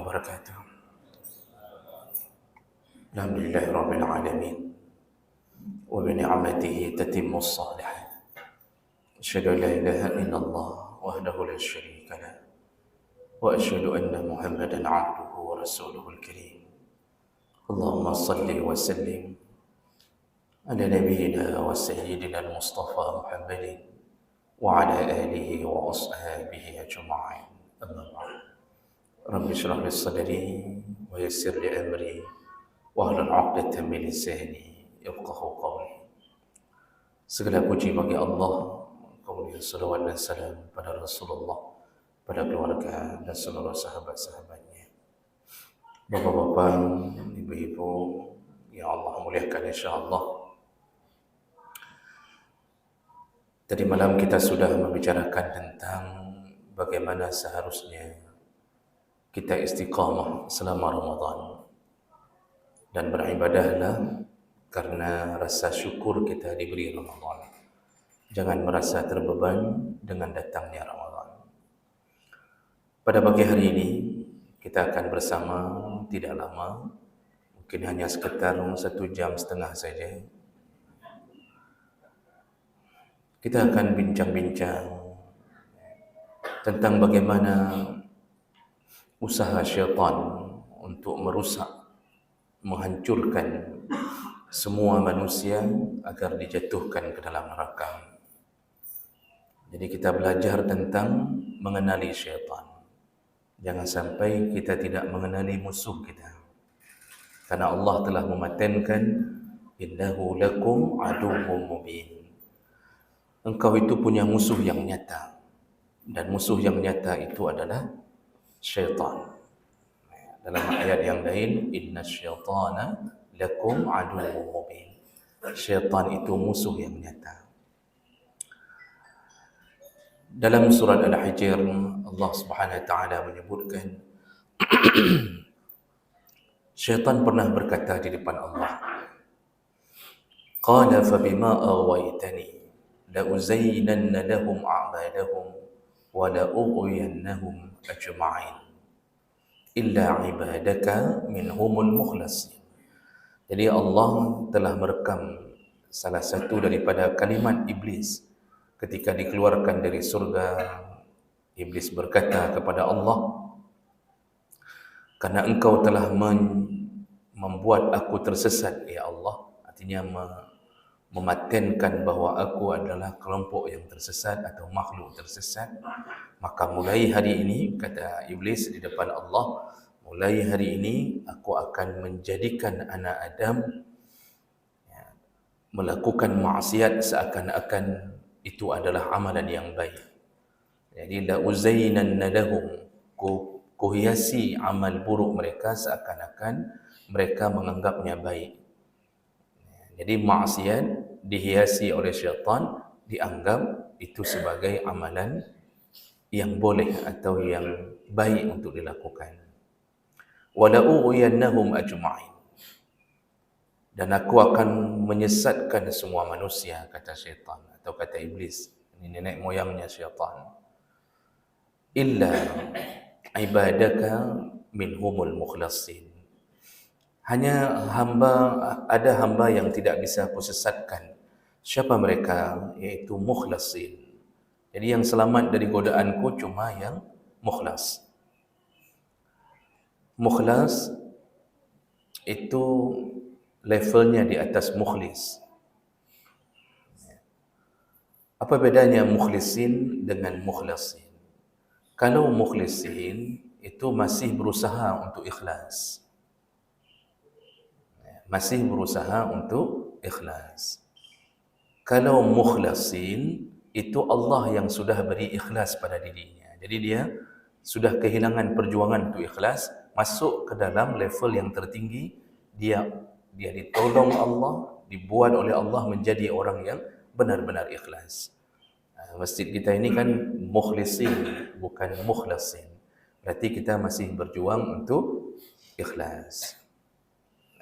wabarakatuh. Alhamdulillahi rabbil alamin wa bi ni'matihi tatimmu shalihat. Asyhadu an la ilaha illallah wahdahu la syarika lah wa asyhadu anna Muhammadan 'abduhu wa rasuluhul karim. Allahumma shalli wa sallim ala nabiyyina wa sayyidina al-Mustafa Muhammadin wa ala alihi wa ashabihi ajma'in. Amma ba'd. Rabbi shrah li sadri wa yassir li amri wahlul 'uqdatam min lisani yafqahu qawli. Segala puji bagi Allah, kemudian salawat dan salam pada Rasulullah, pada keluarga dan seluruh sahabat-sahabatnya. Bapak-bapak, ibu-ibu yang Allah muliakan insya-Allah. Tadi malam kita sudah membicarakan tentang bagaimana seharusnya kita istiqamah selama Ramadan dan beribadahlah karena rasa syukur kita diberi Ramadan. Jangan merasa terbeban dengan datangnya Ramadan. Pada pagi hari ini kita akan bersama tidak lama, mungkin hanya sekitar 1,5 jam saja. Kita akan bincang-bincang tentang bagaimana usaha syaitan untuk merusak, menghancurkan semua manusia agar dijatuhkan ke dalam neraka. Jadi kita belajar tentang mengenali syaitan. Jangan sampai kita tidak mengenali musuh kita. Karena Allah telah mematenkan innahu lakum aduwwum mubin. Engkau itu punya musuh yang nyata. Dan musuh yang nyata itu adalah syaitan. Dalam ayat yang lain, inna syaitana lakum aduwwum mubin. Syaitan itu musuh yang nyata. Dalam surat Al-Hijr, Allah Subhanahu wa taala menyebutkan syaitan pernah berkata di depan Allah, qala fa bima aghwaytani la uzayyinanna lahum a'malahum wa la ughwiyannahum ajma'in illa ibadaka minhumul mukhlasin. Jadi Allah telah merekam salah satu daripada kalimat iblis ketika dikeluarkan dari surga. Iblis berkata kepada Allah, karena engkau telah membuat aku tersesat ya Allah, artinya mematenkan bahawa aku adalah kelompok yang tersesat atau makhluk tersesat, maka mulai hari ini, kata iblis di depan Allah, mulai hari ini aku akan menjadikan anak Adam melakukan maksiat seakan-akan itu adalah amalan yang baik. Jadi la uzayyinanna lahum, kuhiasi amal buruk mereka seakan-akan mereka menganggapnya baik. Jadi maksiat dihiasi oleh syaitan, dianggap itu sebagai amalan yang boleh atau yang baik untuk dilakukan. Wala ughwiyannahum ajma'in, dan aku akan menyesatkan semua manusia, kata syaitan atau kata iblis. Ini nenek moyangnya syaitan. Illa ibadaka minhumul mukhlasin, hanya ada hamba yang tidak bisa aku sesatkan. Siapa mereka? Yaitu mukhlasin. Jadi yang selamat dari godaanku cuma yang mukhlas. Mukhlas itu levelnya di atas mukhlis. Apa bedanya mukhlisin dengan mukhlasin? Kalau mukhlisin itu masih berusaha untuk ikhlas. Masih berusaha untuk ikhlas. Kalau mukhlasin, itu Allah yang sudah beri ikhlas pada dirinya. Jadi dia sudah kehilangan perjuangan untuk ikhlas, masuk ke dalam level yang tertinggi. Dia ditolong Allah, dibuat oleh Allah menjadi orang yang benar-benar ikhlas. Masjid kita ini kan mukhlisin, bukan mukhlasin. Berarti kita masih berjuang untuk ikhlas.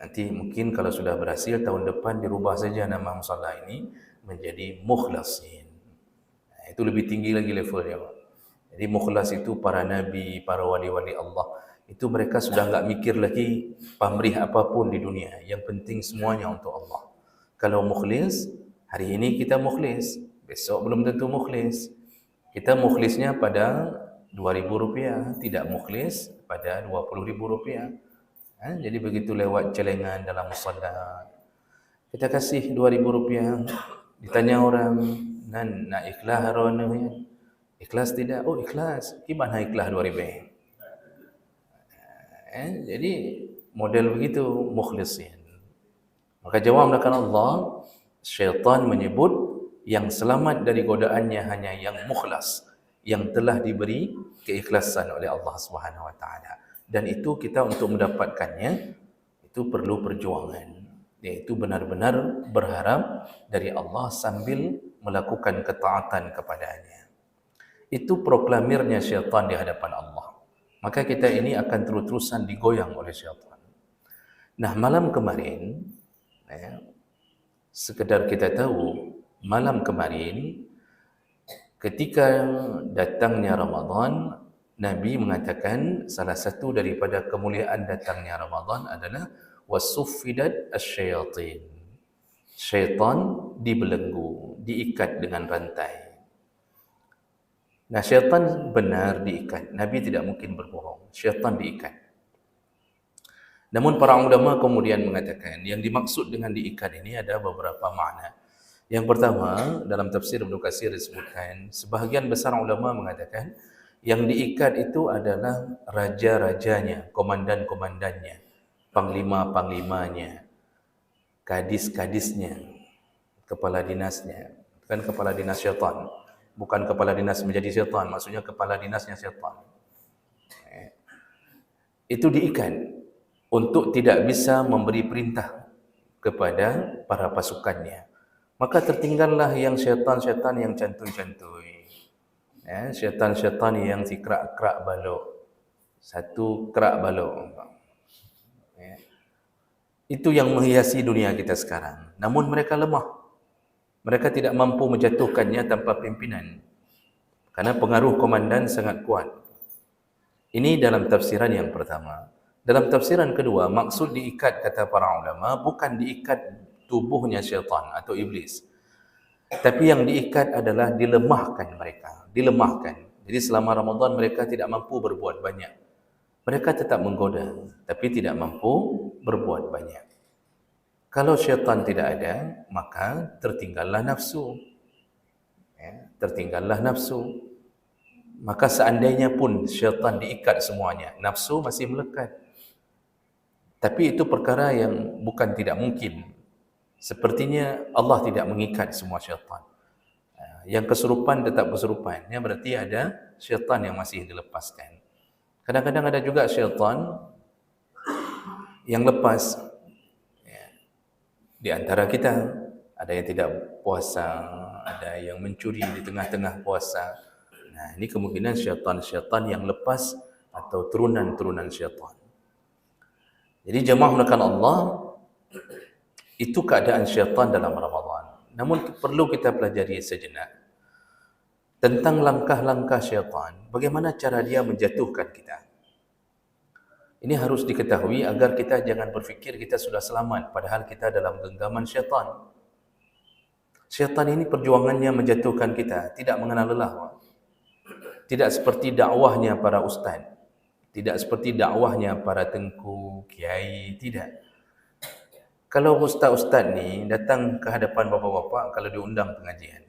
Nanti mungkin kalau sudah berhasil, tahun depan dirubah saja nama musalla ini menjadi mukhlasin. Itu lebih tinggi lagi levelnya. Jadi mukhlas itu para nabi, para wali-wali Allah. Itu mereka sudah enggak mikir lagi pamrih apapun di dunia. Yang penting semuanya untuk Allah. Kalau mukhlis, hari ini kita mukhlis, besok belum tentu mukhlis. Kita mukhlisnya pada Rp2.000, tidak mukhlis pada Rp20.000. Jadi begitu lewat celengan dalam solat, kita kasih Rp2.000. Ditanya orang, nak ikhlas harona? Ikhlas tidak? Oh ikhlas. Gimana ikhlas Rp2.000? Jadi model begitu mukhlisin. Maka jawab akan Allah, syaitan menyebut yang selamat dari godaannya hanya yang mukhlas, yang telah diberi keikhlasan oleh Allah Subhanahu Wa Taala. Dan itu kita untuk mendapatkannya itu perlu perjuangan, yaitu benar-benar berharap dari Allah sambil melakukan ketaatan kepadanya. Itu proklamirnya syaitan di hadapan Allah. Maka kita ini akan terus-terusan digoyang oleh syaitan. Nah, malam kemarin, sekedar kita tahu, malam kemarin ketika datangnya Ramadan, Nabi mengatakan salah satu daripada kemuliaan datangnya Ramadan adalah wasuffidat asyayatin. Syaitan dibelenggu, diikat dengan rantai. Nah, syaitan benar diikat. Nabi tidak mungkin berbohong. Syaitan diikat. Namun para ulama kemudian mengatakan yang dimaksud dengan diikat ini ada beberapa makna. Yang pertama, dalam tafsir Ibnu Katsir disebutkan, sebahagian besar ulama mengatakan yang diikat itu adalah raja-rajanya, komandan-komandannya, panglima-panglimanya, kadis-kadisnya, kepala dinasnya. Bukan kepala dinas syaitan. Bukan kepala dinas menjadi syaitan, maksudnya kepala dinasnya syaitan. Itu diikat untuk tidak bisa memberi perintah kepada para pasukannya. Maka tertinggallah yang syaitan-syaitan yang cantui-cantui. Syaitan-syaitan yang si kerak-kerak balok. Satu kerak balok. Itu yang menghiasi dunia kita sekarang. Namun mereka lemah. Mereka tidak mampu menjatuhkannya tanpa pimpinan. Karena pengaruh komandan sangat kuat. Ini dalam tafsiran yang pertama. Dalam tafsiran kedua, maksud diikat kata para ulama bukan diikat tubuhnya syaitan atau iblis. Tapi yang diikat adalah dilemahkan mereka. Dilemahkan. Jadi selama Ramadan mereka tidak mampu berbuat banyak. Mereka tetap menggoda, tapi tidak mampu berbuat banyak. Kalau syaitan tidak ada, maka tertinggallah nafsu. Tertinggallah nafsu. Maka seandainya pun syaitan diikat semuanya, nafsu masih melekat. Tapi itu perkara yang bukan tidak mungkin. Sepertinya Allah tidak mengikat semua syaitan. Yang kesurupan tetap kesurupan. Ini berarti ada syaitan yang masih dilepaskan. Kadang-kadang ada juga syaitan yang lepas. Di antara kita, ada yang tidak puasa, ada yang mencuri di tengah-tengah puasa. Nah, ini kemungkinan syaitan-syaitan yang lepas atau turunan-turunan syaitan. Jadi jemaah menekan Allah, itu keadaan syaitan dalam Ramadan. Namun perlu kita pelajari sejenak tentang langkah-langkah syaitan. Bagaimana cara dia menjatuhkan kita. Ini harus diketahui agar kita jangan berfikir kita sudah selamat, padahal kita dalam genggaman syaitan. Syaitan ini perjuangannya menjatuhkan kita, tidak mengenal lelah. Tidak seperti dakwahnya para ustaz. Tidak seperti dakwahnya para tengku, kiai, tidak. Kalau ustaz-ustaz ni datang ke hadapan bapa-bapa kalau diundang pengajian.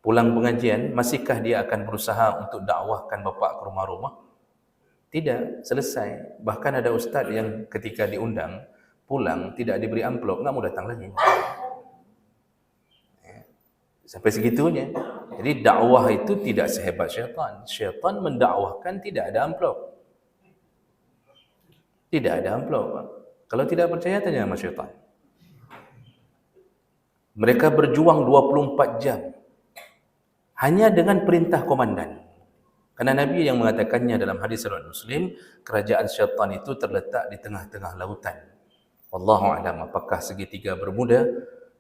Pulang pengajian, masihkah dia akan berusaha untuk dakwahkan bapa ke rumah-rumah? Tidak, selesai. Bahkan ada ustaz yang ketika diundang, pulang, tidak diberi amplop, enggak mau datang lagi. Sampai segitunya. Jadi dakwah itu tidak sehebat syaitan. Syaitan mendakwahkan tidak ada amplop. Tidak ada amplop. Kalau tidak percaya, tanya sama syaitan. Mereka berjuang 24 jam. Hanya dengan perintah komandan. Karena Nabi yang mengatakannya dalam hadis riwayat Muslim, kerajaan syaitan itu terletak di tengah-tengah lautan. Wallahu a'lam apakah segitiga bermuda,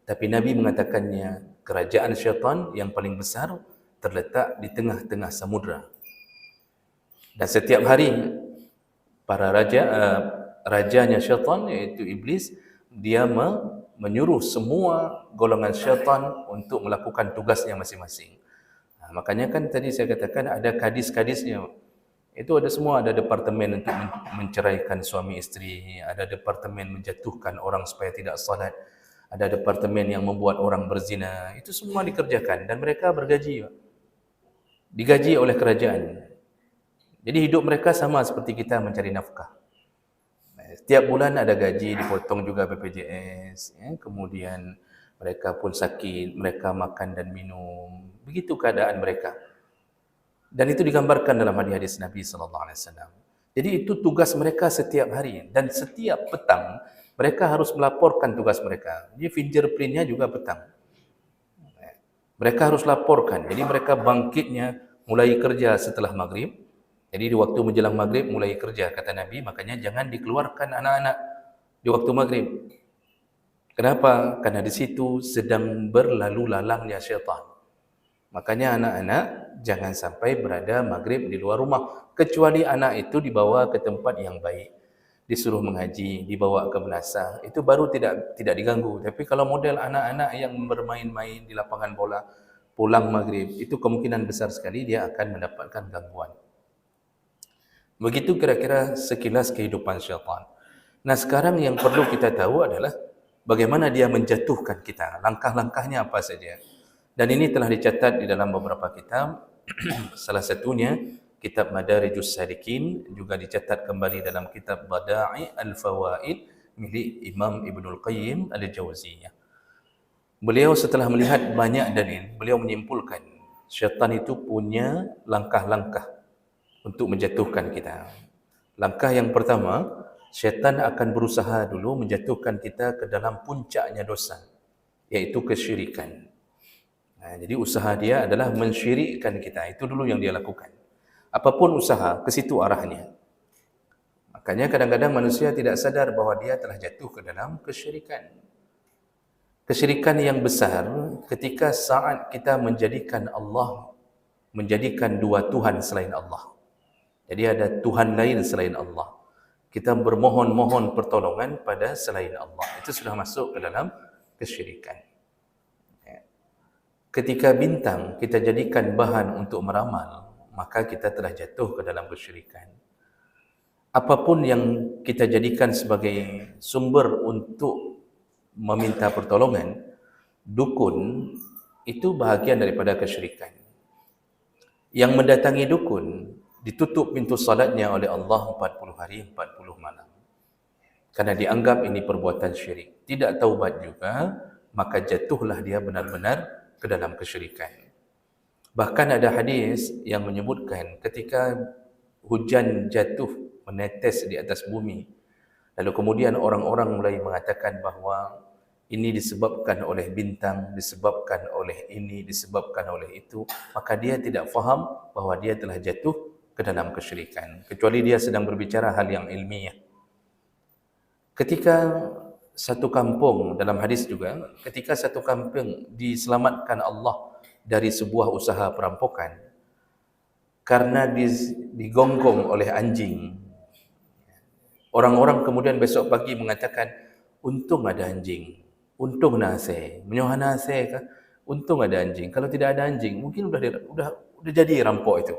tapi Nabi mengatakannya kerajaan syaitan yang paling besar terletak di tengah-tengah samudra. Dan setiap hari para rajanya syaitan iaitu iblis, dia menyuruh semua golongan syaitan untuk melakukan tugasnya masing-masing. Makanya kan tadi saya katakan ada kadis-kadisnya. Itu ada semua, ada departemen untuk menceraikan suami isteri, ada departemen menjatuhkan orang supaya tidak salat, ada departemen yang membuat orang berzina. Itu semua dikerjakan dan mereka bergaji. Digaji oleh kerajaan. Jadi hidup mereka sama seperti kita mencari nafkah. Setiap bulan ada gaji, dipotong juga BPJS, kemudian mereka pun sakit, mereka makan dan minum. Begitu keadaan mereka. Dan itu digambarkan dalam hadis Nabi SAW. Jadi itu tugas mereka setiap hari. Dan setiap petang, mereka harus melaporkan tugas mereka. Jadi fingerprintnya juga petang. Mereka harus laporkan. Jadi mereka bangkitnya mulai kerja setelah maghrib. Jadi di waktu menjelang maghrib mulai kerja, kata Nabi. Makanya jangan dikeluarkan anak-anak di waktu maghrib. Kenapa? Karena di situ sedang berlalu lalangnya syaitan. Makanya anak-anak jangan sampai berada maghrib di luar rumah. Kecuali anak itu dibawa ke tempat yang baik. Disuruh mengaji, dibawa ke madrasah. Itu baru tidak diganggu. Tapi kalau model anak-anak yang bermain-main di lapangan bola, pulang maghrib, itu kemungkinan besar sekali dia akan mendapatkan gangguan. Begitu kira-kira sekilas kehidupan syaitan. Nah sekarang yang perlu kita tahu adalah bagaimana dia menjatuhkan kita. Langkah-langkahnya apa saja. Dan ini telah dicatat di dalam beberapa kitab. Salah satunya kitab Madarijus Salikin, juga dicatat kembali dalam kitab Bada'i Al-Fawaid milik Imam Ibnul Qayyim Al-Jauziyah. Beliau setelah melihat banyak dalil, beliau menyimpulkan syaitan itu punya langkah-langkah untuk menjatuhkan kita. Langkah yang pertama, syaitan akan berusaha dulu menjatuhkan kita ke dalam puncaknya dosa, yaitu kesyirikan. Jadi usaha dia adalah mensyirikkan kita. Itu dulu yang dia lakukan. Apapun usaha, ke situ arahnya. Makanya kadang-kadang manusia tidak sadar bahawa dia telah jatuh ke dalam kesyirikan. Kesyirikan yang besar ketika saat kita menjadikan Allah, menjadikan dua Tuhan selain Allah. Jadi ada Tuhan lain selain Allah. Kita bermohon-mohon pertolongan pada selain Allah. Itu sudah masuk ke dalam kesyirikan. Ketika bintang kita jadikan bahan untuk meramal, maka kita telah jatuh ke dalam kesyirikan. Apapun yang kita jadikan sebagai sumber untuk meminta pertolongan, dukun, itu bahagian daripada kesyirikan. Yang mendatangi dukun, ditutup pintu salatnya oleh Allah 40 hari, 40 malam. Karena dianggap ini perbuatan syirik. Tidak taubat juga, maka jatuhlah dia benar-benar ke dalam kesyirikan. Bahkan ada hadis yang menyebutkan ketika hujan jatuh menetes di atas bumi, lalu kemudian orang-orang mulai mengatakan bahawa ini disebabkan oleh bintang, disebabkan oleh ini, disebabkan oleh itu, maka dia tidak faham bahawa dia telah jatuh ke dalam kesyirikan, kecuali dia sedang berbicara hal yang ilmiah. Ketika satu kampung, dalam hadis juga, ketika satu kampung diselamatkan Allah dari sebuah usaha perampokan karena digonggong oleh anjing, orang-orang kemudian besok pagi mengatakan, untung ada anjing, untung nase, menyohan nase kah? Untung ada anjing. Kalau tidak ada anjing, mungkin sudah jadi rampok itu.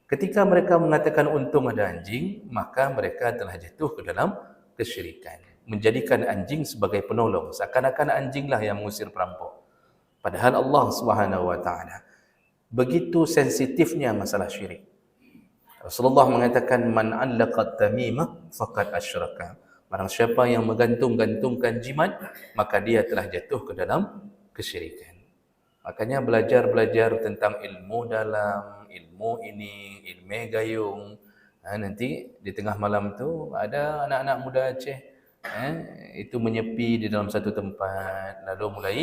Ketika mereka mengatakan untung ada anjing, maka mereka telah jatuh ke dalam kesyirikan. Menjadikan anjing sebagai penolong, seakan-akan anjinglah yang mengusir perampok. Padahal Allah SWT begitu sensitifnya masalah syirik. Rasulullah mengatakan, man 'allaqa tamimah faqad asyraka. Barang siapa yang menggantung-gantungkan jimat, maka dia telah jatuh ke dalam kesyirikan. Makanya belajar tentang ilmu dalam, ilmu ini, ilmu gayung. Nanti di tengah malam tu ada anak-anak muda Aceh itu menyepi di dalam satu tempat, lalu mulai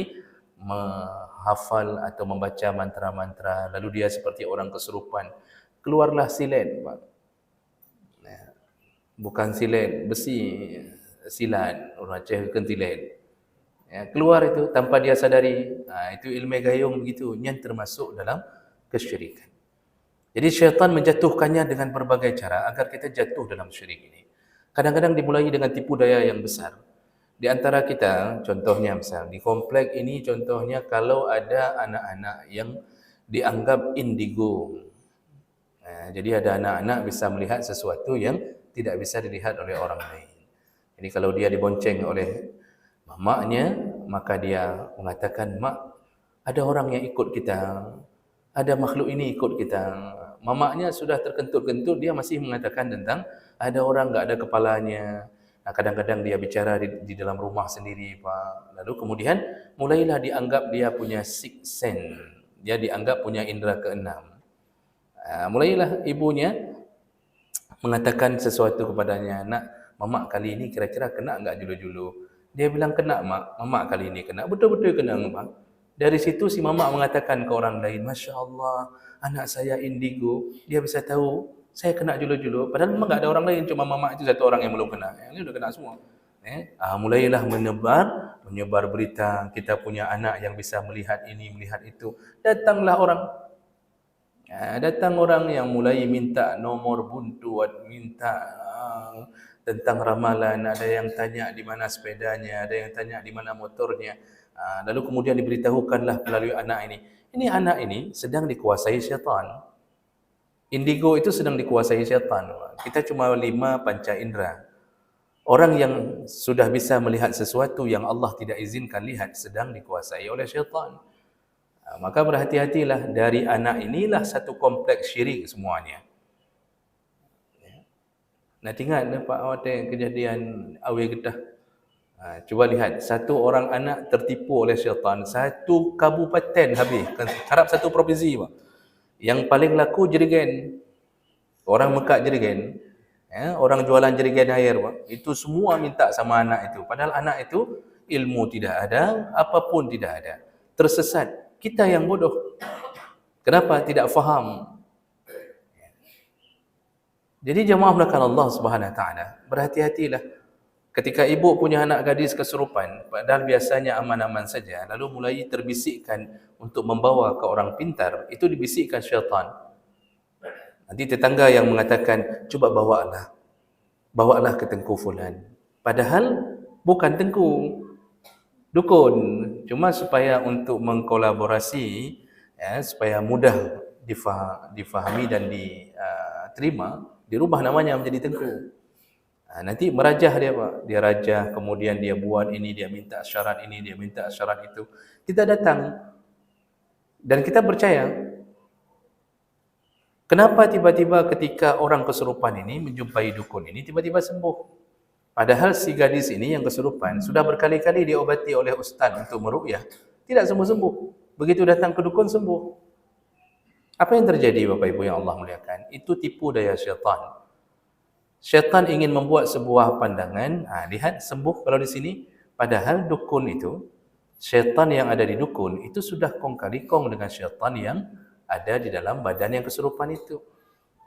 menghafal atau membaca mantra-mantra, lalu dia seperti orang kesurupan. Keluarlah silet, bukan silet besi, silat, orang Aceh kentilet. Keluar itu tanpa dia sadari. Itu ilmu gayung begitu, yang termasuk dalam kesyirikan. Jadi syaitan menjatuhkannya dengan berbagai cara agar kita jatuh dalam syirik ini. Kadang-kadang dimulai dengan tipu daya yang besar. Di antara kita, contohnya misal, di komplek ini contohnya kalau ada anak-anak yang dianggap indigo. Jadi ada anak-anak bisa melihat sesuatu yang tidak bisa dilihat oleh orang lain. Jadi kalau dia dibonceng oleh mamaknya, maka dia mengatakan, "Mak, ada orang yang ikut kita. Ada makhluk ini ikut kita." Mamaknya sudah terkentut-kentut, dia masih mengatakan tentang ada orang enggak ada kepalanya. Nah, kadang-kadang dia bicara di dalam rumah sendiri, Pak. Lalu kemudian mulailah dianggap dia punya sixth sense. Dia dianggap punya indera keenam. Mulailah ibunya mengatakan sesuatu kepadanya, "Nak, mamak kali ini kira-kira kena enggak julu-julu?" Dia bilang, "Kena, Mak. Mamak kali ini kena." Betul-betul kena, Mak. Dari situ si mamak mengatakan ke orang lain, "Masya Allah, anak saya indigo, dia bisa tahu saya kena julu-julu." Padahal memang enggak ada orang lain, cuma mamak itu satu orang yang belum kena. Yang ini sudah kena semua. Mulailah menyebar berita, kita punya anak yang bisa melihat ini, melihat itu. Datanglah orang. Datang orang yang mulai minta nomor buntuat, minta tentang ramalan, ada yang tanya di mana sepedanya, ada yang tanya di mana motornya. Lalu kemudian diberitahukanlah melalui anak ini. Ini anak ini sedang dikuasai syaitan. Indigo itu sedang dikuasai syaitan. Kita cuma 5 panca indera. Orang yang sudah bisa melihat sesuatu yang Allah tidak izinkan lihat sedang dikuasai oleh syaitan. Maka berhati-hatilah, dari anak inilah satu kompleks syirik semuanya. Nak ingat Pak Awate kejadian Awe Kedah. Cuba lihat, satu orang anak tertipu oleh syaitan, satu kabupaten habis, harap satu provinsi, Pak. Yang paling laku jerigen. Orang Mekak jerigen. Orang jualan jerigen air, Pak. Itu semua minta sama anak itu. Padahal anak itu ilmu tidak ada, apapun tidak ada. Tersesat. Kita yang bodoh. Kenapa tidak faham? Jadi jemaah belakang Allah Subhanahu Wa Taala, berhati-hatilah. Ketika ibu punya anak gadis kesurupan, padahal biasanya aman-aman saja, lalu mulai terbisikkan untuk membawa ke orang pintar, itu dibisikkan syaitan. Nanti tetangga yang mengatakan, "Coba bawalah ke Tengku Fulan." Padahal bukan Tengku, dukun. Cuma supaya untuk mengkolaborasi, supaya mudah difahami dan diterima, dirubah namanya menjadi Tengku. Nanti merajah dia, Pak. Dia rajah, kemudian dia buat ini, dia minta syarat ini, dia minta syarat itu. Kita datang dan kita percaya. Kenapa tiba-tiba ketika orang kesurupan ini menjumpai dukun ini tiba-tiba sembuh? Padahal si gadis ini yang kesurupan sudah berkali-kali diobati oleh ustaz untuk meruqyah, tidak sembuh-sembuh. Begitu datang ke dukun sembuh. Apa yang terjadi Bapak Ibu yang Allah muliakan? Itu tipu daya syaitan. Syaitan ingin membuat sebuah pandangan, lihat sembuh kalau di sini, padahal dukun itu, syaitan yang ada di dukun itu sudah kong kali kong dengan syaitan yang ada di dalam badan yang kesurupan itu.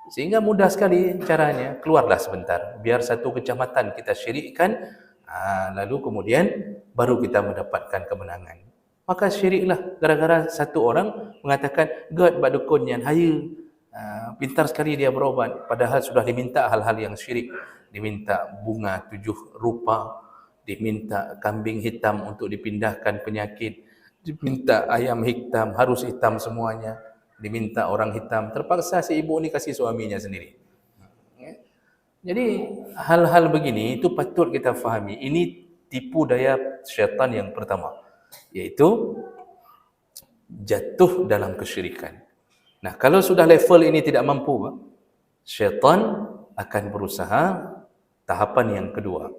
Sehingga mudah sekali caranya, keluarlah sebentar, biar satu kecamatan kita syirikkan, lalu kemudian baru kita mendapatkan kemenangan. Maka syiriklah, gara-gara satu orang mengatakan, "God bak dukun yang haya." Pintar sekali dia berobat, padahal sudah diminta hal-hal yang syirik. Diminta bunga 7 rupa, diminta kambing hitam untuk dipindahkan penyakit, diminta ayam hitam, harus hitam semuanya, diminta orang hitam. Terpaksa si ibu ni kasih suaminya sendiri. Jadi hal-hal begini itu patut kita fahami. Ini tipu daya syaitan yang pertama, yaitu jatuh dalam kesyirikan. Nah, kalau sudah level ini tidak mampu, syaitan akan berusaha tahapan yang kedua,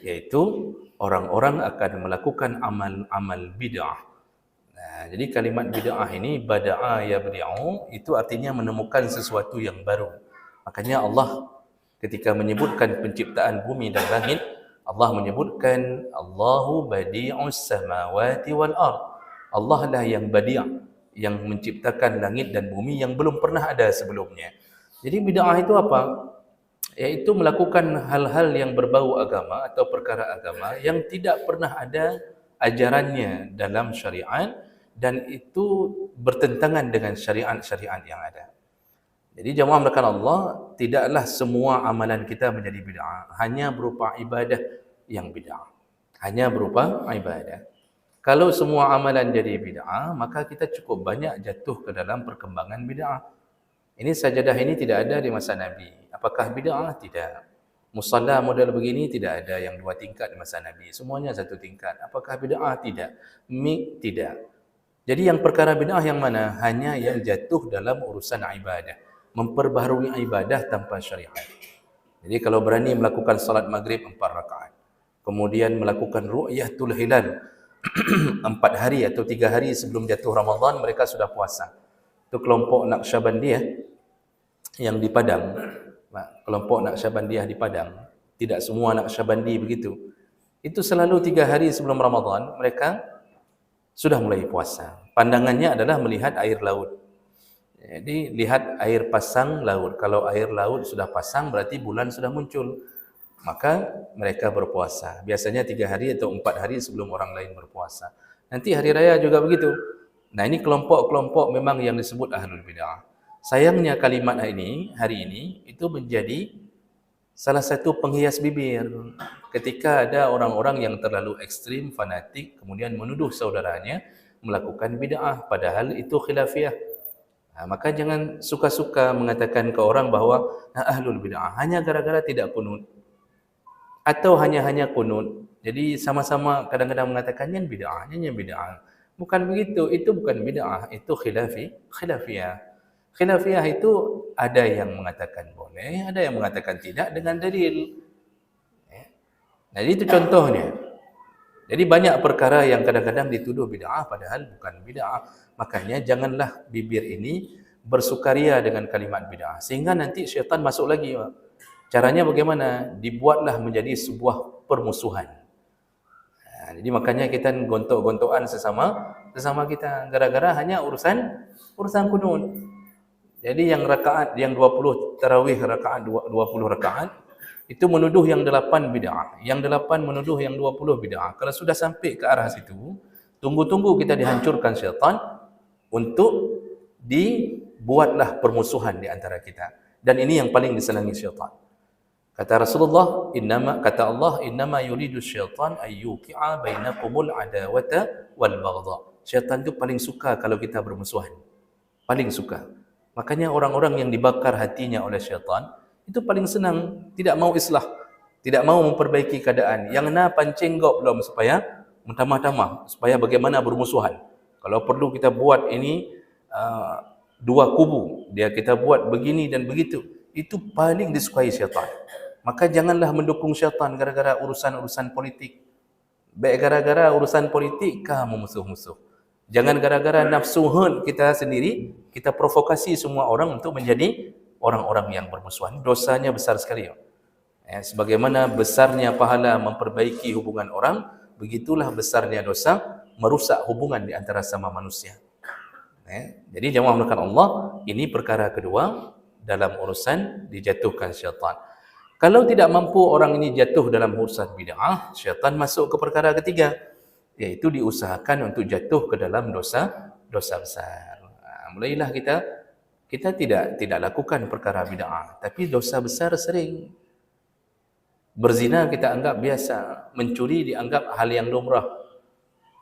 yaitu orang-orang akan melakukan amal-amal bid'ah. Nah, jadi kalimat bid'ah ini, bada'a yabdi'u, itu artinya menemukan sesuatu yang baru. Makanya Allah ketika menyebutkan penciptaan bumi dan langit, Allah menyebutkan Allahu badi'us samawati wal ard. Allah lah yang badi', yang menciptakan langit dan bumi yang belum pernah ada sebelumnya. Jadi bid'ah itu apa? Yaitu melakukan hal-hal yang berbau agama atau perkara agama yang tidak pernah ada ajarannya dalam syariat, dan itu bertentangan dengan syariat-syariat yang ada. Jadi jemaah melakukan Allah, tidaklah semua amalan kita menjadi bid'ah, hanya berupa ibadah yang bid'ah. Hanya berupa ibadah. Kalau semua amalan jadi bid'ah, maka kita cukup banyak jatuh ke dalam perkembangan bid'ah. Ini sajadah ini tidak ada di masa Nabi. Apakah bid'ah? Tidak. Musalla model begini tidak ada yang 2 tingkat di masa Nabi. Semuanya 1 tingkat. Apakah bid'ah? Tidak. Tidak. Jadi yang perkara bid'ah yang mana? Hanya yang jatuh dalam urusan ibadah. Memperbaharui ibadah tanpa syariat. Jadi kalau berani melakukan salat maghrib 4 rakaat. Kemudian melakukan ru'yatul hilal 4 hari atau 3 hari sebelum jatuh Ramadan, mereka sudah puasa. Itu kelompok Naqsyabandiyah yang di Padang. Kelompok Naqsyabandiyah di Padang. Tidak semua Naqsyabandi begitu. Itu selalu 3 hari sebelum Ramadan, mereka sudah mulai puasa. Pandangannya adalah melihat air laut. Jadi lihat air pasang laut. Kalau air laut sudah pasang berarti bulan sudah muncul. Maka mereka berpuasa. Biasanya 3 hari atau 4 hari sebelum orang lain berpuasa. Nanti hari raya juga begitu. Nah, ini kelompok-kelompok memang yang disebut ahlul bid'ah. Sayangnya kalimat hari ini itu menjadi salah satu penghias bibir. Ketika ada orang-orang yang terlalu ekstrim, fanatik, kemudian menuduh saudaranya melakukan bid'ah, padahal itu khilafiyah. Maka jangan suka-suka mengatakan ke orang bahawa ahlul bid'ah hanya gara-gara tidak kunut. Atau hanya kunut. Jadi sama-sama kadang-kadang mengatakan yang bid'ah, yang bid'ah. Bukan begitu, itu bukan bid'ah, itu khilafiyah. Khilafiyah itu ada yang mengatakan boleh, ada yang mengatakan tidak dengan dalil. Jadi itu contohnya. Jadi banyak perkara yang kadang-kadang dituduh bid'ah padahal bukan bid'ah. Makanya janganlah bibir ini bersukaria dengan kalimat bid'ah. Sehingga nanti syaitan masuk lagi. Caranya bagaimana? Dibuatlah menjadi sebuah permusuhan. Jadi makanya kita gontok-gontokan sesama kita gara-gara hanya urusan kunut. Jadi yang 20 tarawih rakaat 20 rakaat itu menuduh yang 8 bid'ah. Yang 8 menuduh yang 20 bid'ah. Kalau sudah sampai ke arah situ, tunggu-tunggu kita dihancurkan syaitan untuk dibuatlah permusuhan di antara kita. Dan ini yang paling disenangi syaitan. Kata Rasulullah, kata Allah, innama yuridu syaitan ayyuki'a bainakumul adawata wal baghdha. Syaitan itu paling suka kalau kita bermusuhan. Paling suka. Makanya orang-orang yang dibakar hatinya oleh syaitan itu paling senang, tidak mau islah, tidak mau memperbaiki keadaan. Yang pancing gop belum supaya mentamah-tamah, supaya bagaimana bermusuhan. Kalau perlu kita buat ini 2 kubu, kita buat begini dan begitu. Itu paling disukai syaitan. Maka janganlah mendukung syaitan gara-gara urusan-urusan politik. Baik gara-gara urusan politik kamu musuh-musuh. Jangan gara-gara nafsu kita sendiri, kita provokasi semua orang untuk menjadi orang-orang yang bermusuhan. Dosanya besar sekali. Sebagaimana besarnya pahala memperbaiki hubungan orang, begitulah besarnya dosa merusak hubungan di antara sama manusia. Jadi jemaah melakukan Allah, ini perkara kedua dalam urusan dijatuhkan syaitan. Kalau tidak mampu orang ini jatuh dalam urusan bid'ah, syaitan masuk ke perkara ketiga, yaitu diusahakan untuk jatuh ke dalam dosa besar. Mulailah kita tidak lakukan perkara bid'ah, tapi dosa besar sering. Berzina kita anggap biasa, mencuri dianggap hal yang lumrah.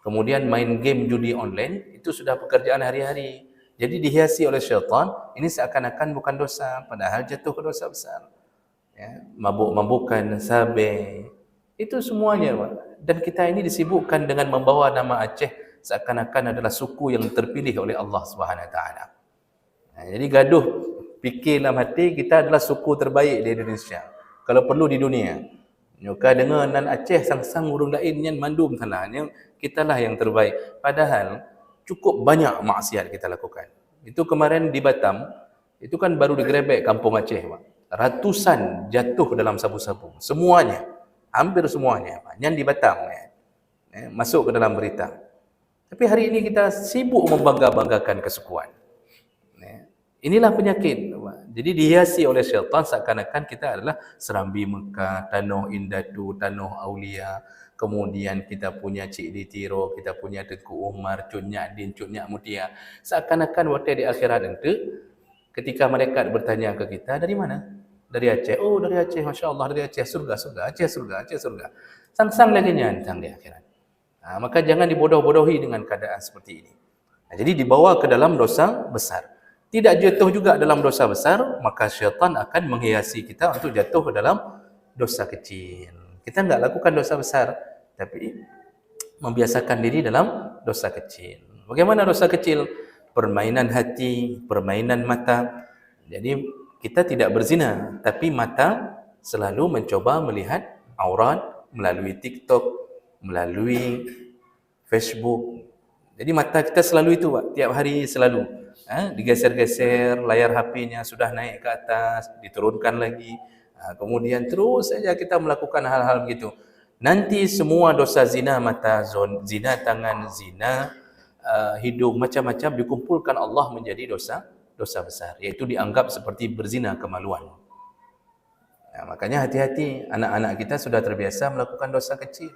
Kemudian main game judi online itu sudah pekerjaan hari-hari. Jadi dihiasi oleh syaitan, ini seakan-akan bukan dosa, padahal jatuh ke dosa besar. Mabuk-mabukan, sabe, itu semuanya. Dan kita ini disibukkan dengan membawa nama Aceh seakan-akan adalah suku yang terpilih oleh Allah Subhanahu Wa Taala. Jadi gaduh fikir dalam hati kita adalah suku terbaik di Indonesia. Kalau perlu di dunia. Nyuka dengan nan Aceh sang-sang urung lain yang mandum salahnya, kitalah yang terbaik. Padahal cukup banyak maksiat kita lakukan. Itu kemarin di Batam, itu kan baru digerebek kampung Aceh, Pak. Ratusan jatuh dalam sabu-sabu. Semuanya, hampir semuanya, Pak. Yang di Batam masuk ke dalam berita. Tapi hari ini kita sibuk membangga-banggakan kesukuan. Inilah penyakit. Jadi dihiasi oleh syaitan seakan-akan kita adalah Serambi Mekah, Tanah Indatu, Tanah Aulia. Kemudian kita punya Cik Di Tiro, kita punya Tengku Umar, Cun Nyak Din, Cun Nyak Mutia. Seakan-akan waktu di akhirat nanti, ketika malaikat bertanya ke kita, dari mana? Dari Aceh. Oh, dari Aceh, Masya Allah, dari Aceh. Surga, surga, Aceh, surga, Aceh, surga. Sang-sang lagi nyantang di akhirat. Maka jangan dibodoh-bodohi dengan keadaan seperti ini. Jadi dibawa ke dalam dosa besar. Tidak jatuh juga dalam dosa besar, maka syaitan akan menghiasi kita untuk jatuh ke dalam dosa kecil. Kita enggak lakukan dosa besar, tapi membiasakan diri dalam dosa kecil. Bagaimana dosa kecil? Permainan hati, permainan mata. Jadi kita tidak berzina, tapi mata selalu mencoba melihat aurat melalui TikTok, melalui Facebook. Jadi mata kita selalu itu, Pak. Tiap hari selalu. Digeser-geser, layar HP-nya sudah naik ke atas, diturunkan lagi. Kemudian terus saja kita melakukan hal-hal begitu. Nanti semua dosa zina mata, zina tangan, zina hidung, macam-macam dikumpulkan Allah menjadi dosa besar. Iaitu dianggap seperti berzina kemaluan. Makanya hati-hati, anak-anak kita sudah terbiasa melakukan dosa kecil.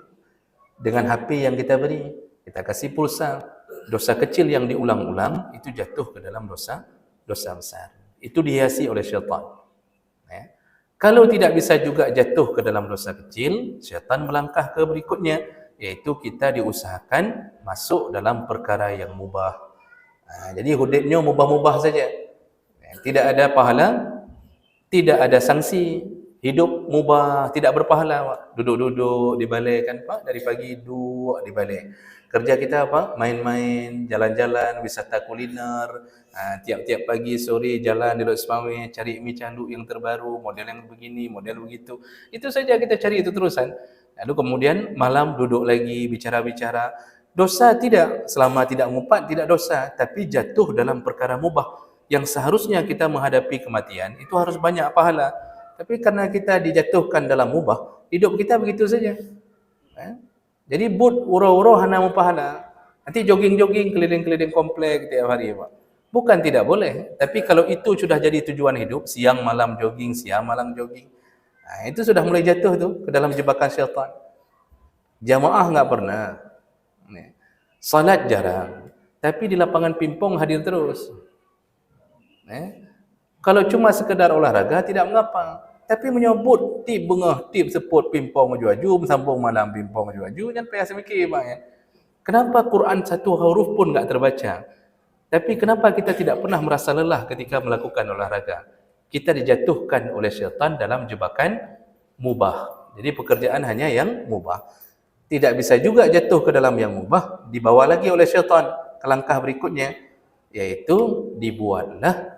Dengan HP yang kita beri, kita kasih pulsa, dosa kecil yang diulang-ulang itu jatuh ke dalam dosa besar. Itu dihiasi oleh syaitan. Kalau tidak bisa juga jatuh ke dalam dosa kecil, syaitan melangkah ke berikutnya, iaitu kita diusahakan masuk dalam perkara yang mubah. Jadi hidupnya mubah-mubah saja. Tidak ada pahala, tidak ada sanksi, hidup mubah, tidak berpahala. Duduk-duduk di balai kan Pak, dari pagi duduk di balai. Kerja kita apa? Main-main, jalan-jalan, wisata kuliner. Tiap-tiap pagi sore jalan di Lok Semawe, cari mi canduk yang terbaru, model yang begini, model begitu. Itu saja kita cari itu terusan. Lalu kemudian malam duduk lagi bicara-bicara. Dosa tidak, selama tidak mufat tidak dosa, tapi jatuh dalam perkara mubah yang seharusnya kita menghadapi kematian itu harus banyak pahala. Tapi karena kita dijatuhkan dalam mubah, hidup kita begitu saja. Jadi urau-urau hana pahala. Nanti jogging-jogging keliling-keliling komplek tiap hari, Pak. Bukan tidak boleh, tapi kalau itu sudah jadi tujuan hidup, siang malam jogging, siang malam jogging, itu sudah mulai jatuh tuh ke dalam jebakan syaitan. Jamaah enggak pernah. Salat jarang, tapi di lapangan pingpong hadir terus. Kalau cuma sekedar olahraga tidak mengapa. Tapi menyebut tip bengah, tip seput pimpong maju-aju, sambung malam pimpong maju-aju, jangan payah semikir, Bang. Kenapa Quran satu huruf pun enggak terbaca? Tapi kenapa kita tidak pernah merasa lelah ketika melakukan olahraga? Kita dijatuhkan oleh syaitan dalam jebakan mubah. Jadi pekerjaan hanya yang mubah. Tidak bisa juga jatuh ke dalam yang mubah, dibawa lagi oleh syaitan ke langkah berikutnya, yaitu dibuatlah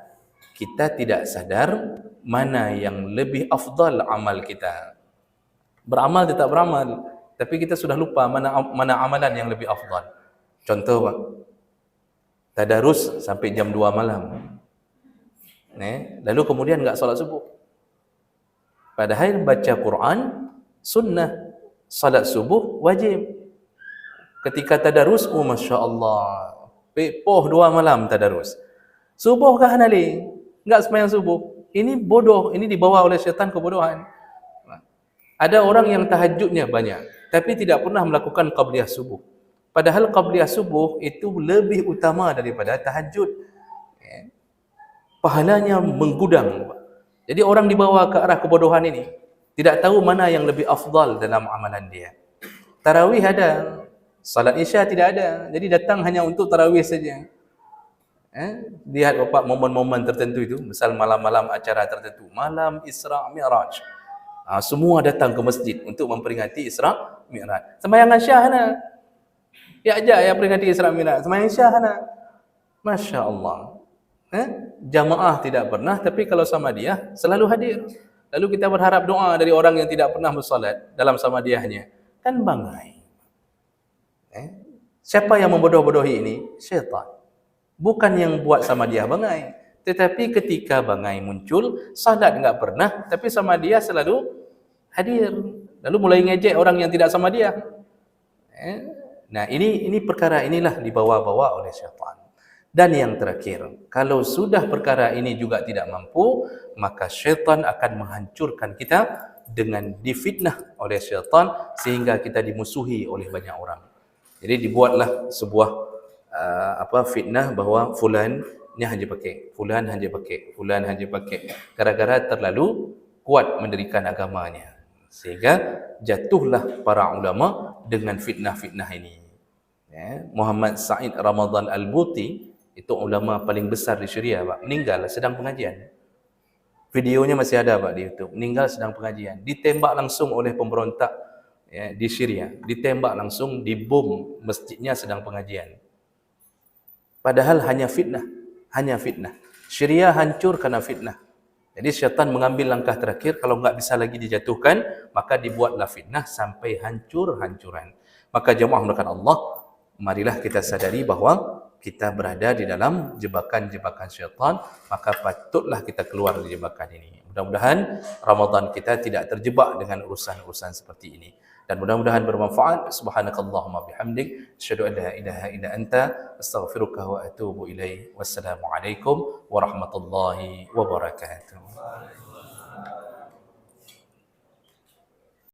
kita tidak sadar mana yang lebih afdal amal kita. Beramal tetap beramal, tapi kita sudah lupa mana amalan yang lebih afdal. Contoh, Pak, tadarus sampai jam 2 malam. Lalu kemudian enggak solat subuh. Padahal baca Quran sunnah, salat subuh wajib. Ketika tadarus, Masya Allah, pepoh 2 malam tadarus. Subuh kah nali? Enggak sembahyang subuh. Ini bodoh, ini dibawa oleh syaitan kebodohan. Ada orang yang tahajudnya banyak, tapi tidak pernah melakukan qabliyah subuh. Padahal qabliyah subuh itu lebih utama daripada tahajud. Pahalanya menggudang. Jadi orang dibawa ke arah kebodohan ini, tidak tahu mana yang lebih afdal dalam amalan dia. Tarawih ada, salat isya tidak ada. Jadi datang hanya untuk tarawih saja. Lihat Bapak momen-momen tertentu itu, misal malam-malam acara tertentu, malam Isra Mi'raj. Semua datang ke masjid untuk memperingati Isra Mi'raj. Sembahyang Syahana. Ya aja ya peringati Isra Mi'raj. Sembahyang Syahana. Masya Allah. Jamaah tidak pernah, tapi kalau sama dia selalu hadir. Lalu kita berharap doa dari orang yang tidak pernah bersolat dalam samadiyahnya. Kan bangai. Siapa yang membodoh-bodohi ini? Syaitan. Bukan yang buat sama dia bangai, tetapi ketika bangai muncul, salat enggak pernah, tapi sama dia selalu hadir. Lalu mulai ngejek orang yang tidak sama dia. Nah, ini perkara inilah dibawa-bawa oleh syaitan. Dan yang terakhir, kalau sudah perkara ini juga tidak mampu, maka syaitan akan menghancurkan kita dengan difitnah oleh syaitan sehingga kita dimusuhi oleh banyak orang. Jadi dibuatlah sebuah fitnah bahawa fulan ni hanya pakai, fulan hanya pakai, fulan hanya pakai, gara-gara terlalu kuat mendirikan agamanya. Sehingga jatuhlah para ulama dengan fitnah-fitnah ini. Muhammad Said Ramadan Al-Buti, itu ulama paling besar di Syria, Pak, meninggal sedang pengajian. Videonya masih ada, Pak, di YouTube. Meninggal sedang pengajian, ditembak langsung oleh pemberontak di Syria, ditembak langsung, dibom masjidnya sedang pengajian. Padahal hanya fitnah, hanya fitnah. Syria hancur karena fitnah. Jadi syaitan mengambil langkah terakhir, kalau enggak bisa lagi dijatuhkan, maka dibuatlah fitnah sampai hancur-hancuran. Maka jemaah mulakan Allah, marilah kita sadari bahawa kita berada di dalam jebakan-jebakan syaitan, maka patutlah kita keluar dari jebakan ini. Mudah-mudahan Ramadan kita tidak terjebak dengan urusan-urusan seperti ini. Dan mudah-mudahan bermanfaat. Subhanakallahumma bihamdik, asyhadu an la ilaha illa anta, astaghfiruka wa atubu ilaik. Wassalamualaikum warahmatullahi wabarakatuh.